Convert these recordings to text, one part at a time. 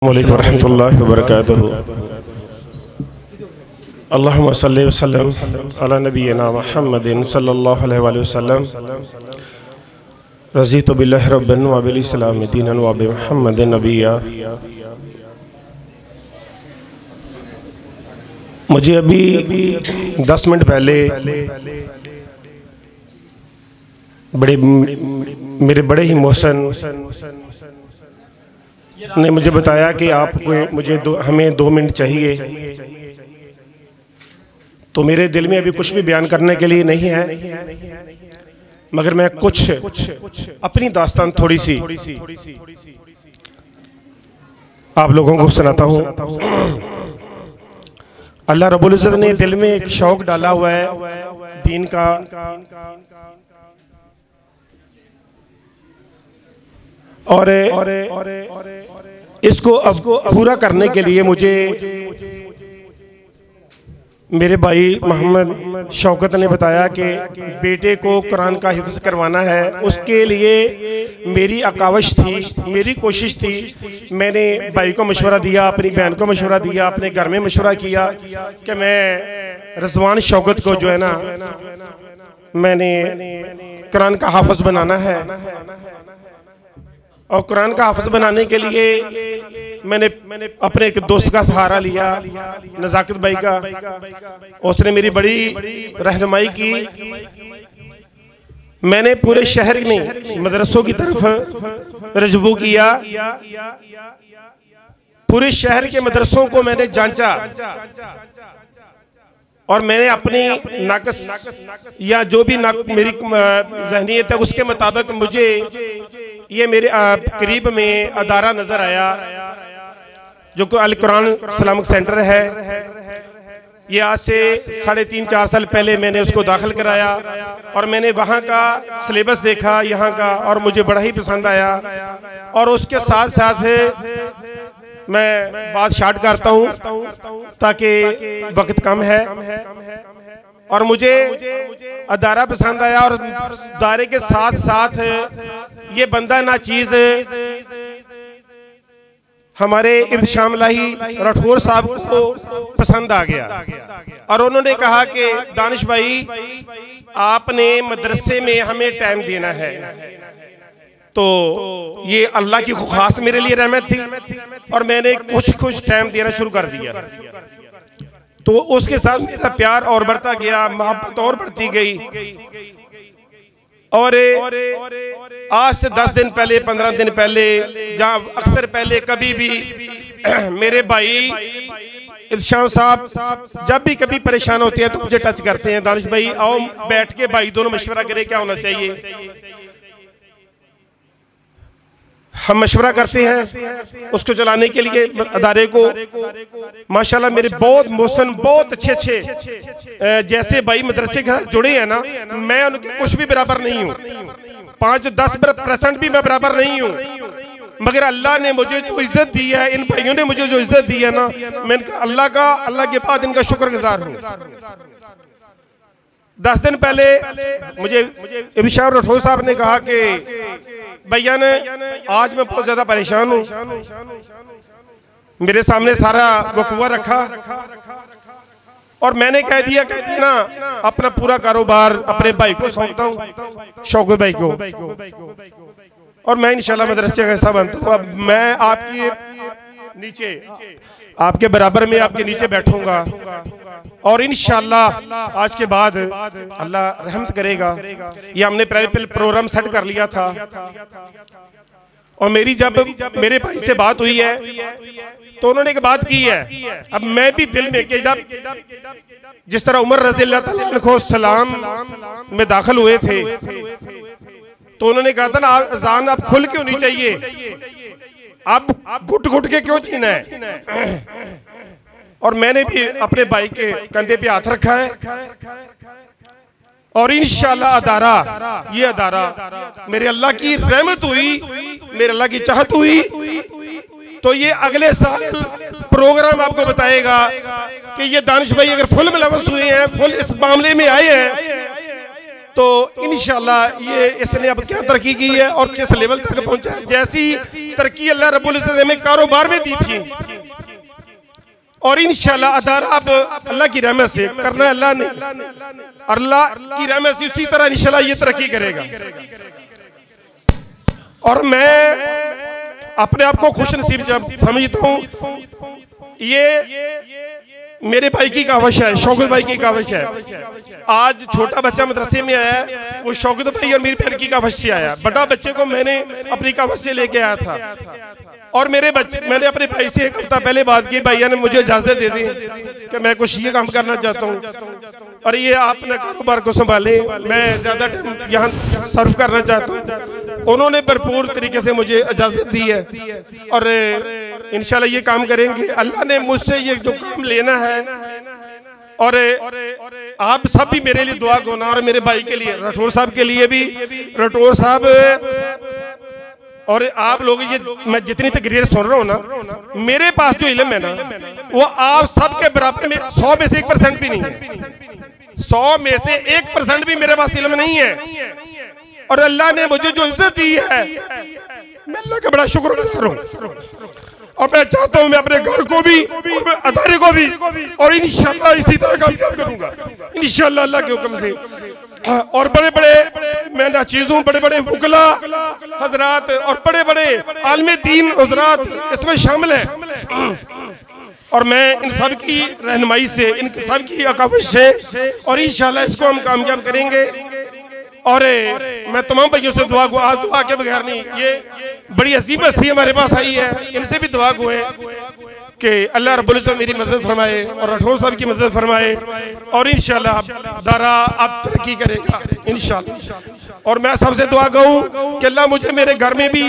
अस्सलामु अलैकुम रहमतुल्लाहि व बरकातुहू। अल्लाहुम्मा सल्लि व सल्लिम अला नबिय्यिना मुहम्मदिन सल्लल्लाहु अलैहि वसल्लम। रज़ीतु बिल्लाहि रब्बन व बिल इस्लाम दीनन व बि मुहम्मदिन नबिय्या। मुझे अभी 10 मिनट पहले मेरे बड़े ही मोहसिन ने मुझे बताया कि आपको हमें 2 मिनट चाहिए। तो मेरे दिल में अभी कुछ भी बयान करने के लिए नहीं है, मगर मैं कुछ अपनी दास्तान थोड़ी सी आप लोगों को सुनाता हूँ। अल्लाह रब्बुल इज़्ज़त ने दिल में एक शौक डाला हुआ है दीन का, और इसको अब पूरा करने के लिए मुझे मेरे भाई मोहम्मद शौकत ने बताया कि बेटे को कुरान का हिफ्ज़ करवाना है। उसके लिए मेरी अकावश थी, मेरी कोशिश थी। मैंने भाई को मशवरा दिया, अपनी बहन को मशवरा दिया, अपने घर में मशवरा किया कि मैं रिजवान शौकत को जो है ना, मैंने कुरान का हाफिज़ बनाना है। और कुरान का हाफिज़ बनाने के लिए मैंने अपने एक दोस्त का सहारा लिया, नज़ाकत भाई का। उसने मेरी बड़ी रहनुमाई की। मैंने पूरे शहर में मदरसों की तरफ रजू किया। पूरे शहर के मदरसों को मैंने जांचा और मैंने अपनी नाकस या जो भी मेरी ज़हनियत है उसके मुताबिक मुझे ये मेरे करीब में अदारा नज़र आया जो कि अल कुरान इस्लामिक सेंटर है। ये आज से 3.5-4 साल पहले मैंने उसको दाखिल कराया और मैंने वहाँ का सिलेबस देखा यहाँ का, और मुझे बड़ा ही पसंद आया। और उसके साथ साथ मैं बात शार्ट करता हूँ ताकि वक्त कम है। और मुझे अदारा पसंद आया और दायरे के साथ साथ ये बंदा ना चीज हमारे इरशाम लाही राठौर साहब को पसंद आ गया। और उन्होंने कहा कि दानिश भाई आपने मदरसे में हमें टाइम देना है। तो ये अल्लाह की खास मेरे लिए रहमत थी और मैंने कुछ टाइम देना शुरू कर दिया। तो उसके साथ मेरा प्यार और बढ़ता गया, मोहब्बत और बढ़ती गई। और आज से 10 दिन पहले, 15 दिन पहले, जहाँ अक्सर पहले कभी भी मेरे भाई इरशाद साहब जब भी कभी परेशान होते हैं तो मुझे टच करते हैं, दानिश भाई आओ बैठ के भाई दोनों मशवरा करें क्या होना चाहिए। हम मशवरा करते हैं उसको चलाने के लिए अदारे को। माशाल्लाह मेरे बहुत मोहसिन, बहुत अच्छे जैसे भाई मदरसे के साथ जुड़े हैं ना, मैं उनके कुछ भी बराबर नहीं हूँ, 5-10% भी मैं बराबर नहीं हूँ। मगर अल्लाह ने मुझे जो इज्जत दी है, इन भाइयों ने मुझे जो इज्जत दी है ना, मैं अल्लाह के बाद इनका शुक्रगुजार हूँ। 10 दिन पहले मुझे इरशाद राठौर साहब ने कहा कि भैया ने आज मैं बहुत ज्यादा परेशान हूँ। मेरे सामने सारा वकूआ रखा और मैंने कह दिया कि ना अपना पूरा कारोबार अपने भाई को सौंपता हूँ, शौकत भाई को, और मैं इंशाल्लाह मदरसे का हिस्सा बनता हूँ। अब मैं आपकी नीचे, आपके बराबर में आपके नीचे बैठूंगा और इंशाल्लाह आज के बाद अल्लाह रहमत करेगा। ये हमने पहले प्रोग्राम सेट कर लिया था। और मेरी जब मेरे भाई से बात हुई है तो उन्होंने एक बात की है। अब मैं भी दिल में कि जब जिस तरह उमर रज़ी अल्लाह तआला अन्हु सलाम में दाखिल हुए थे तो उन्होंने कहा था ना अज़ान अब खुल क्यों नहीं चाहिए, अब घुट घुट के क्यों जीना है। और मैंने भी अपने भाई के कंधे पे हाथ रखा है और इंशाल्लाह ये अदारा मेरे अल्लाह की रहमत हुई, मेरे अल्लाह की चाहत हुई तो ये अगले साल प्रोग्राम आपको बताएगा कि ये दानिश भाई अगर फुल मुलव्वस हुए हैं, फुल इस मामले में आए हैं, तो इंशाल्लाह ये इसने अब क्या तरक्की की है और किस लेवल तक पहुंचा है। जैसी तरक्की अल्लाह रब्बुल इज्जत ने हमें कारोबार में दी थी, और इंशाल्लाह अदारा अब अल्लाह की रहमत से करना है अल्लाह ने, अल्लाह की रहमत से उसी तरह इंशाल्लाह ये तरक्की करेगा। और मैं अपने आप को खुश नसीब समझता हूँ। ये मेरे भाई की काविश है, शौकत भाई की काविश है। आज छोटा बच्चा मदरसे में आया, वो शौकत भाई और मेरी बहन की काविश से आया। बड़ा बच्चे को मैंने अपनी काविश से लेके आया था, और मेरे बच्चे, मैंने अपने भाई से एक हफ्ता पहले बात की, भैया ने मुझे इजाजत दे दी कि मैं कुछ ये काम करना चाहता हूँ और ये आपने कारोबार को संभाले, मैं ज्यादा टाइम यहाँ सर्व करना चाहता हूँ। उन्होंने भरपूर तरीके से मुझे इजाजत दी है, और इंशाल्लाह ये काम करेंगे। अल्लाह ने मुझसे ये जो काम लेना है, और आप सब भी मेरे लिए दुआ करना, और मेरे भाई के लिए, राठौर साहब के लिए भी। राठौर साहब और आप लोग, ये मैं जितनी तकरीर सुन रहा हूँ ना, मेरे पास जो इल्म है ना, वो आप सबके बराबर में 100 में से 1% भी नहीं है। 100 में से 1% भी मेरे पास इल्म नहीं है, और अल्लाह ने मुझे जो इज्जत दी है, मैं अल्लाह का बड़ा शुक्र हूँ। और मैं चाहता हूँ मैं अपने घर को भी और अदारे को भी, और इंशाल्लाह इसी तरह कामयाब करूंगा इंशाल्लाह अल्लाह के हुक्म से। और बड़े बड़े मैं नाचीज हूँ, बड़े बड़े वकला हजरात और बड़े बड़े आलमे दीन हजरात इसमें शामिल हैं, और मैं इन सब की रहनुमाई से, इन सब की अकाविश से, और इंशाल्लाह इसको हम कामयाब करेंगे। और मैं तमाम भाइयों से दुआ आज दुआ के बगैर नहीं, ये बड़ी अजीब हस्ती हमारे पास आई है, इनसे भी दुआ को है कि अल्लाह रब्बुल इज्जत मेरी मदद फरमाए और राठौर साहब की मदद फरमाए, और इंशाल्लाह दारा अब तरक्की करेगा इंशाल्लाह। और मैं सबसे दुआ कहूँ कि अल्लाह मुझे मेरे घर में भी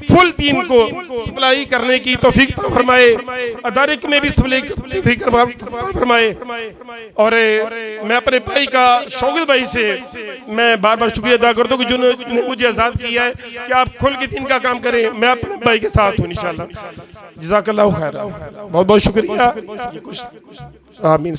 फुल दीन को सप्लाई करने की तौफीक फरमाए, अदारे में भी तौफीक फरमाए। और मैं अपने भाई का, शौकत भाई से मैं बार बार शुक्रिया अदा करता हूँ कि जिन्होंने मुझे आज़ाद किया है कि आप खुल के दीन का काम करें। मैं अपने भाई के साथ हूँ इंशाल्लाह। जज़ाकल्लाहु खैर, बहुत बहुत शुक्रिया। आमीन।